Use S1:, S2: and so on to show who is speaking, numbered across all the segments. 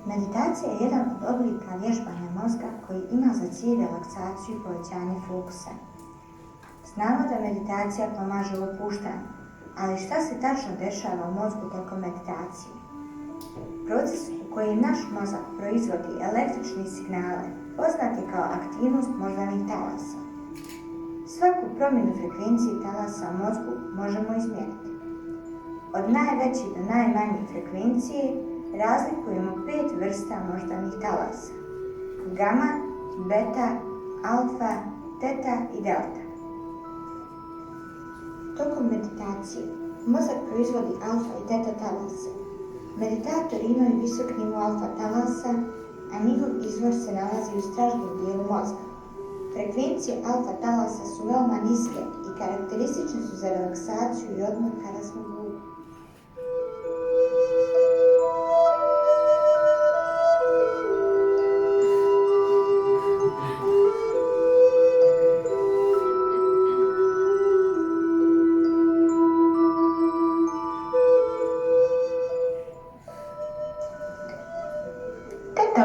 S1: Meditacija je jedan od oblika vježbanja mozga koji ima za cilj relaksaciju i povećanje fokusa. Znamo da meditacija pomaže u opuštanju, ali šta se tačno dešava u mozgu tokom meditacije? Proces u kojem naš mozak proizvodi električne signale poznat je kao aktivnost moždanih talasa. Svaku promjenu frekvencije talasa u mozgu možemo izmjeriti. Od najveće do najmanje frekvencije razlikujemo 5 vrsta moždanih talasa: gama, beta, alfa, teta i delta. Tokom meditacije mozak proizvodi alfa i teta talase. Meditatori imaju visok nivo alfa talasa, a njihov izvor se nalazi u stražnjem dijelu mozga. Frekvencije alfa talasa su veoma niske i karakteristične su za relaksaciju i odmor kada smo budni.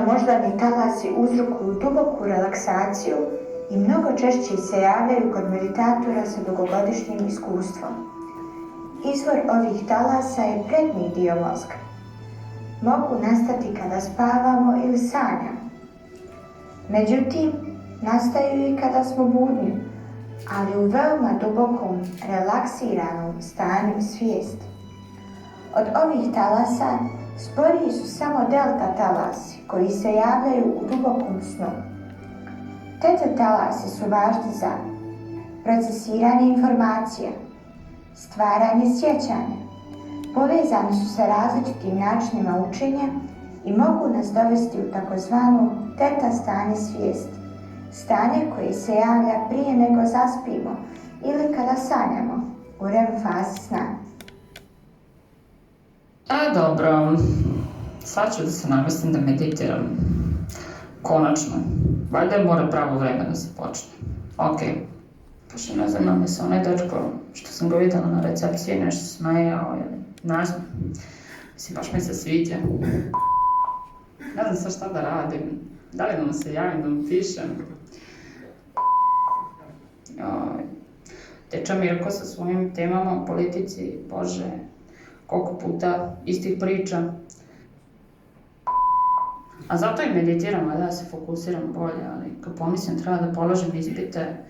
S1: Moždani talasi uzrokuju duboku relaksaciju i mnogo češće se javljaju kod meditatora sa dugogodišnjim iskustvom. Izvor ovih talasa je prednji dio mozga. Mogu nastati kada spavamo ili sanjamo. Međutim, nastaju i kada smo budni, ali u veoma dubokom, relaksiranom stanju svijesti. Od ovih talasa sporiji su samo delta talasi koji se javljaju u dubokom snu. Teta talasi su važni za procesiranje informacija, stvaranje sjećanja, povezani su sa različitim načinima učenja i mogu nas dovesti u takozvano teta stanje svijesti, stanje koje se javlja prije nego zaspimo ili kada sanjamo u REM fazi sna.
S2: Dobro, sad ću da se navestim da meditiram. Konačno. Valjda mora pravo vreme da se počne. Okej. Pošto ne znam me se onaj dečko što sam ga vidjela na recepciji nešto smejao ili ne znam. Mislim, baš mi se sviđa. Ne znam sad šta da radim. Da li da mu se javim, da mu pišem? Teča Mirko sa svojim temama o politici, Bože, koliko puta istih priča. A zato i meditiram, da se fokusiram bolje, ali kad pomislim treba da položim ispite,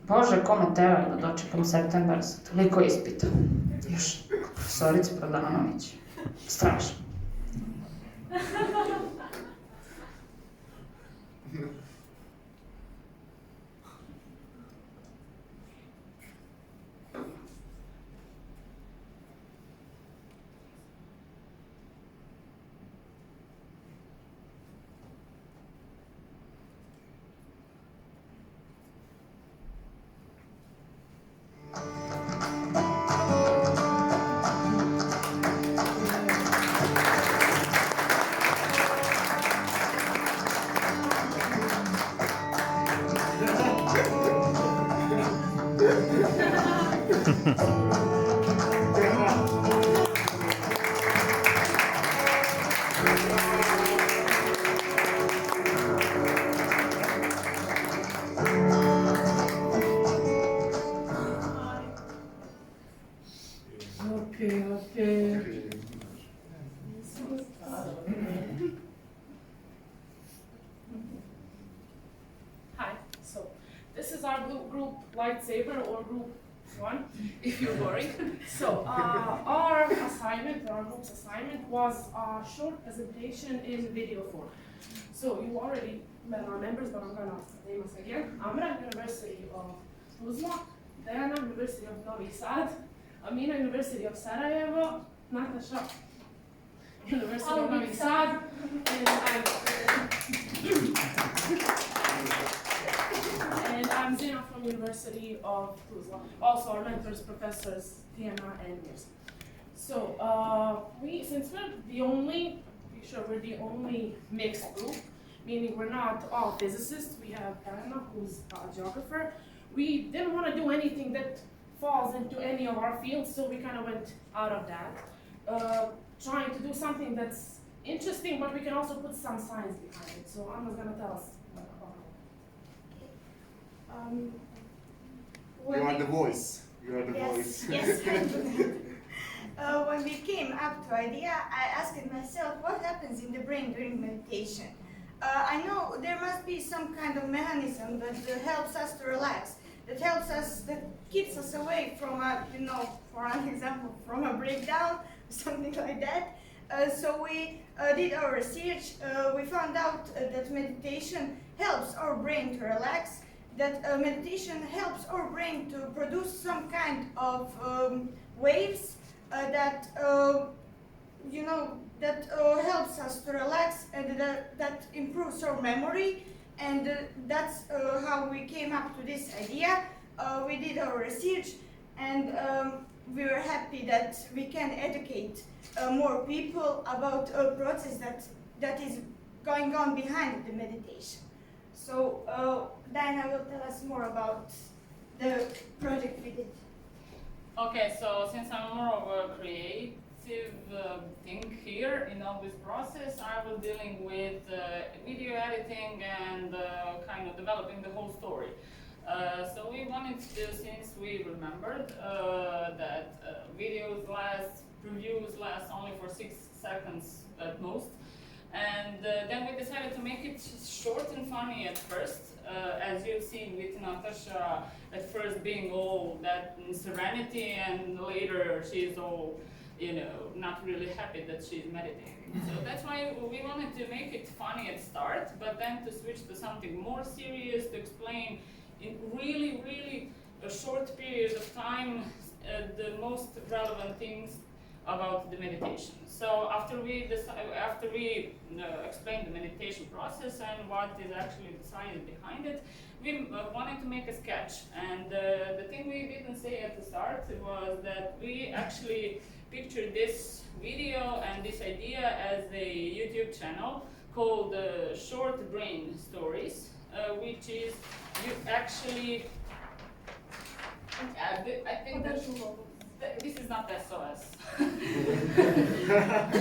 S2: Bože, kome tera da dočekam septembar sa toliko ispita. Još profesorica Prodanović. Strašno.
S3: Lightsaber or group 1, if you're worried. So our assignment, our group's assignment was a short presentation in video form. So you already met our members, but I'm gonna name us again. Amra, University of Tuzla, Dajana, University of Novi Sad, Amina, University of Sarajevo, Nataša, University of Novi Sad, and I'm Zima from University of Tuzla. Also our mentors, professors, Tijana and Mirza. So since we're the only mixed group, meaning we're not all physicists, we have Amina, who's a geographer. We didn't want to do anything that falls into any of our fields, so we kind of went out of that. Trying to do something that's interesting, but we can also put some science behind it. So Amra's gonna tell us about it.
S4: You are the voice. You are the voice.
S1: Yes, I do that. When we came up to idea, I asked myself what happens in the brain during meditation. I know there must be some kind of mechanism that helps us to relax, that keeps us away from a, for an example, from a breakdown, something like that. So we did our research. We found out that meditation helps our brain to relax, that meditation helps our brain to produce some kind of waves that helps us to relax, and that improves our memory, and that's how we came up to this idea. We did our research, and we were happy that we can educate more people about a process that is going on behind the meditation. So Dajana will tell us more about the project we did.
S2: Okay, so since I'm more of a creative thing here in all this process, I was dealing with video editing and kind of developing the whole story. So we wanted to, since we remembered that previews last only for 6 seconds at most, and then we decided to make it short and funny at first, as you've seen with Nataša, at first being all that serenity, and later she's all, not really happy that she's meditating. So that's why we wanted to make it funny at start, but then to switch to something more serious, to explain in really, really a short period of time the most relevant things about the meditation. So after we explained the meditation process and what is actually the science behind it, we wanted to make a sketch. And the thing we didn't say at the start was that we actually pictured this video and this idea as a YouTube channel called Short Brain Stories, which is you actually, I think that this is not SOS.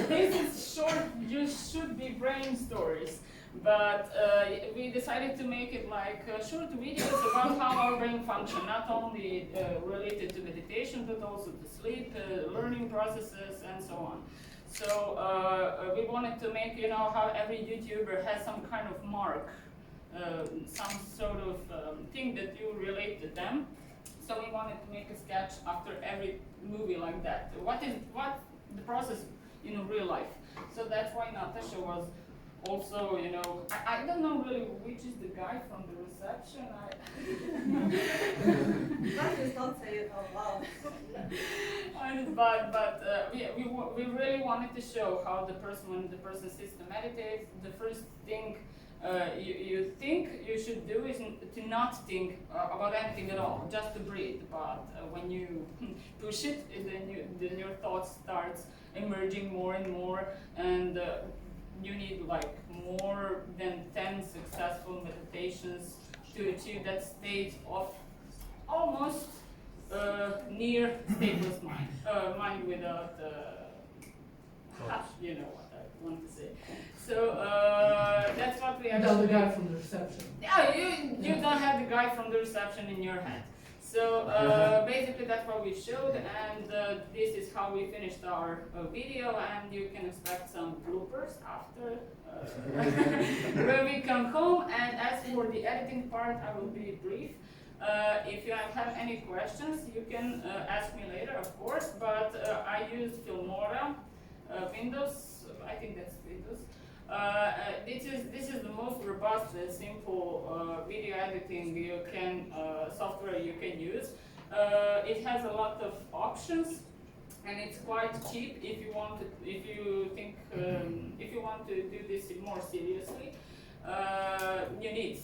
S2: This is short, you should be brain stories. But we decided to make it like short videos about how our brain functions, not only related to meditation, but also to sleep, learning processes, and so on. So we wanted to make, how every YouTuber has some kind of mark, some sort of thing that you relate to them. So we wanted to make a sketch after every movie like that. What the process in real life? So that's why Nataša was also, I don't know really which is the guy from the reception.
S5: Just don't say it out loud.
S2: But we really wanted to show how when the person sits to meditate, the first thing you think you should do is to not think about anything at all, just to breathe. But when you push it, then your thoughts starts emerging more and more, and you need like more than 10 successful meditations to achieve that state of almost near stateless mind without you know what I want to say. So that's what we actually.
S5: Without the guy from the reception.
S2: Yeah, you don't have the guy from the reception in your head. So basically that's what we showed, and this is how we finished our video, and you can expect some bloopers after when we come home. And as for the editing part, I will be brief. If you have any questions, you can ask me later, of course, but I used Filmora, Windows, I think that's Windows. This is the most robust and simple video editing software you can use. It has a lot of options, and it's quite cheap if you want to do this more seriously. You need to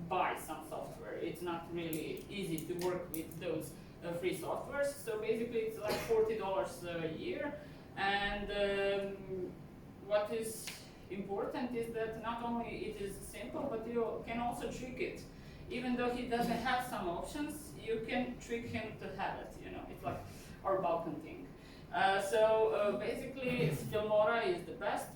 S2: buy some software. It's not really easy to work with those free softwares. So basically, it's like $40 a year, and what is important is that not only it is simple, but you can also trick it. Even though he doesn't have some options, you can trick him to have it. It's like our Balkan thing. Basically, Filmora is the best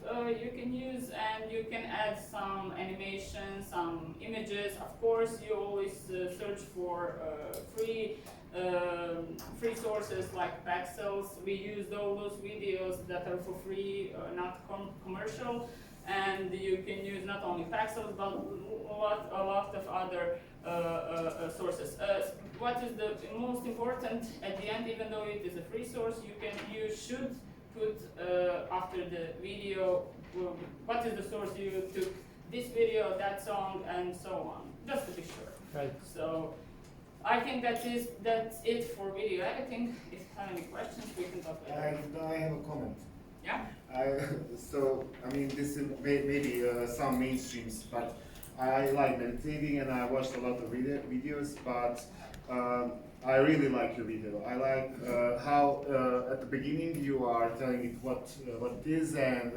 S2: you can use, and you can add some animation, some images. Of course, you always search for free sources like Pexels. We use all those videos that are for free, not commercial. And you can use not only Pexels, but a lot of other sources. What is the most important at the end, even though it is a free source, you should put after the video, what is the source you took this video, that song, and so on, just to be sure.
S6: Right.
S2: So I think that's it for video editing. If you have any questions, we can talk later.
S4: I have a comment.
S2: Yeah?
S4: This is maybe some mainstreams, but I like meditating and I watched a lot of videos, but I really like your video. I like how at the beginning you are telling it what it is and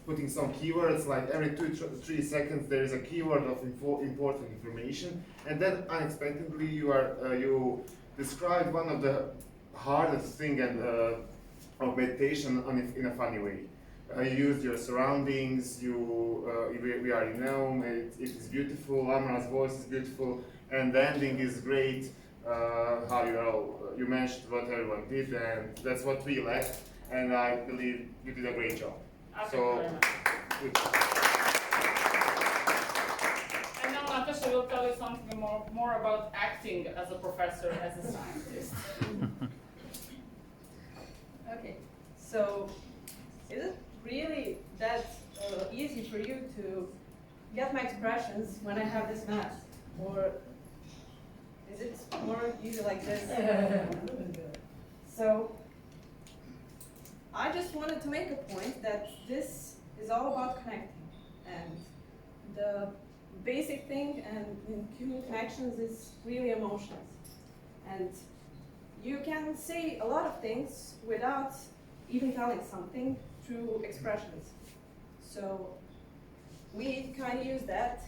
S4: putting some keywords, like every 2-3 seconds there is a keyword of important information, and then unexpectedly you described one of the hardest thing of meditation in a funny way. You used your surroundings, we are in Rome, it is beautiful, Amra's voice is beautiful, and the ending is great, how you mentioned what everyone did, and that's what we left, and I believe you did a great job. So, good.
S2: And now Nataša will tell you something more about acting as a professor, as a scientist.
S5: Okay, so is it really that easy for you to get my expressions when I have this mask? Or is it more easy like this? So I just wanted to make a point that this is all about connecting. And the basic thing in human connections is really emotions. And you can say a lot of things without even telling something through expressions. So we kind of use that.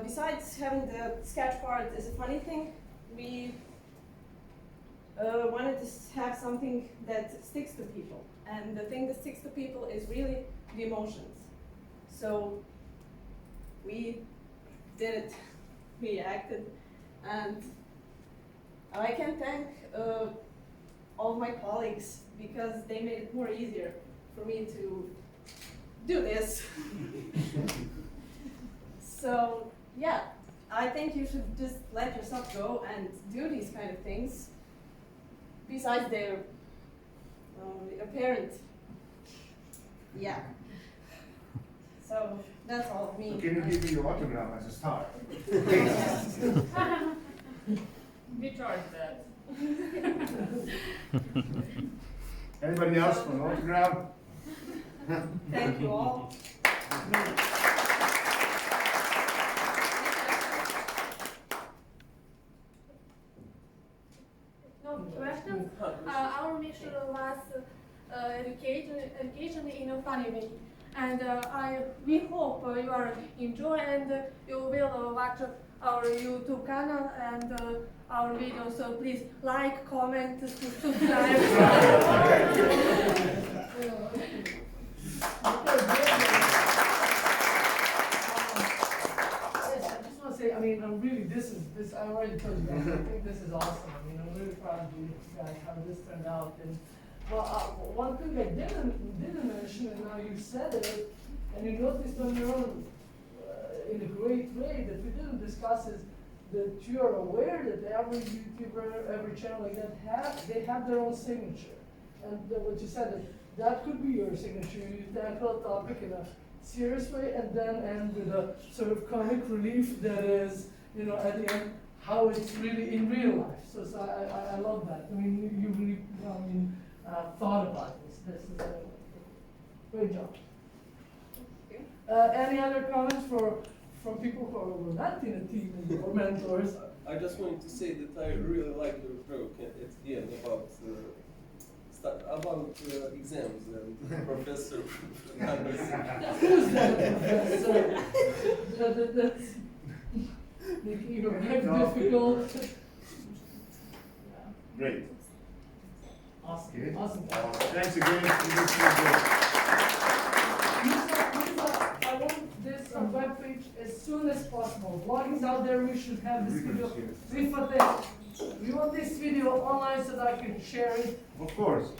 S5: Besides having the sketch part as a funny thing, we wanted to have something that sticks to people. And the thing that sticks to people is really the emotions. So we did it, we acted, and I can thank all of my colleagues because they made it more easier for me to do this. So yeah, I think you should just let yourself go and do these kind of things besides their apparent. Yeah. So that's all of me.
S4: Can you give me your autograph as a start?
S2: We charge that.
S4: Anybody else for an autograph?
S5: Thank you all.
S7: No questions. Our mission was education in a funny way, and we hope you are enjoy and you will watch our YouTube channel and our videos. So please like, comment, subscribe.
S6: I already told you guys, I think this is awesome. I'm really proud of you guys, how this turned out. And one thing I didn't mention, and now you said it, and you noticed on your own in a great way that we didn't discuss is that you are aware that every YouTuber, every channel like that they have their own signature. And what you said, that could be your signature. You tackle a topic in a serious way and then end with a sort of comic relief that is, at the end, how it's really in real life. So I love that. You really thought about this. This is a great job. Any other comments from people who were not in a team or mentors?
S8: I just wanted to say that I really like your joke at the end about exams and professor.
S6: Who's that professor? That's making your life difficult.
S4: Great.
S6: Awesome.
S4: Good.
S6: Awesome.
S4: Thanks again. You did so good.
S6: Lisa, I want this webpage as soon as possible. Blogging's out there, we should have this video. We want this video online so that I can share it.
S4: Of course.